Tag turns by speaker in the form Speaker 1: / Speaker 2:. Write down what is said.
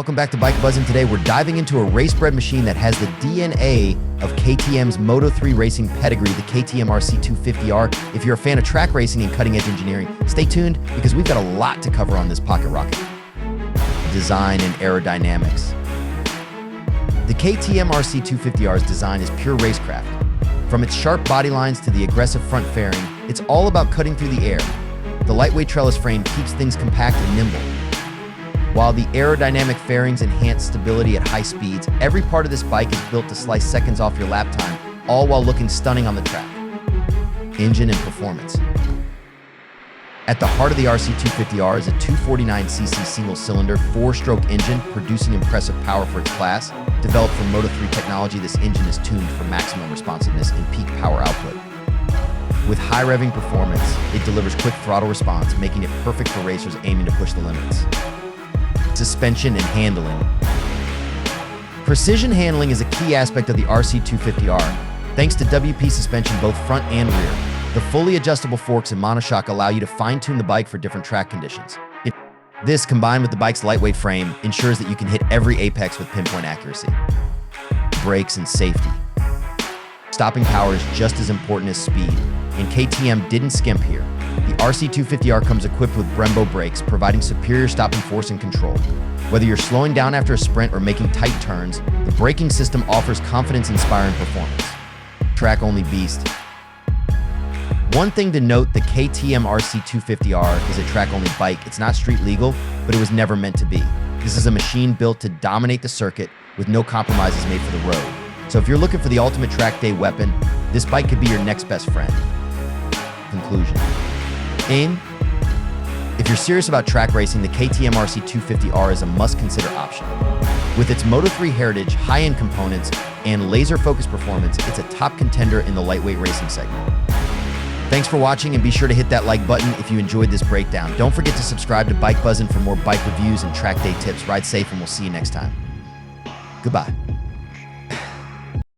Speaker 1: Welcome back to Bike Buzzin'. Today we're diving into a race-bred machine that has the DNA of KTM's Moto3 racing pedigree, the KTM RC 250R. If you're a fan of track racing and cutting-edge engineering, stay tuned because we've got a lot to cover on this pocket rocket. Design and aerodynamics. The KTM RC 250R's design is pure racecraft. From its sharp body lines to the aggressive front fairing, it's all about cutting through the air. The lightweight trellis frame keeps things compact and nimble, while the aerodynamic fairings enhance stability at high speeds. Every part of this bike is built to slice seconds off your lap time, all while looking stunning on the track. Engine and performance. At the heart of the RC 250R is a 249cc single-cylinder, 4-stroke engine producing impressive power for its class. Developed from Moto3 technology, this engine is tuned for maximum responsiveness and peak power output. With high revving performance, it delivers quick throttle response, making it perfect for racers aiming to push the limits. Suspension and handling. Precision handling is a key aspect of the RC 250R. Thanks to WP suspension both front and rear, the fully adjustable forks and monoshock allow you to fine-tune the bike for different track conditions. This, combined with the bike's lightweight frame, ensures that you can hit every apex with pinpoint accuracy. Brakes and safety. Stopping power is just as important as speed, and KTM didn't skimp here. The RC 250R comes equipped with Brembo brakes, providing superior stopping force and control. Whether you're slowing down after a sprint or making tight turns, the braking system offers confidence-inspiring performance. Track-only beast. One thing to note, the KTM RC 250R is a track-only bike. It's not street legal, but it was never meant to be. This is a machine built to dominate the circuit with no compromises made for the road. So if you're looking for the ultimate track day weapon, this bike could be your next best friend. Conclusion. Aim. If you're serious about track racing, the KTM RC 250R is a must-consider option. With its Moto3 heritage, high-end components, and laser-focused performance, it's a top contender in the lightweight racing segment. Thanks for watching, and be sure to hit that like button if you enjoyed this breakdown. Don't forget to subscribe to Bike Buzzin' for more bike reviews and track day tips. Ride safe, and we'll see you next time. Goodbye.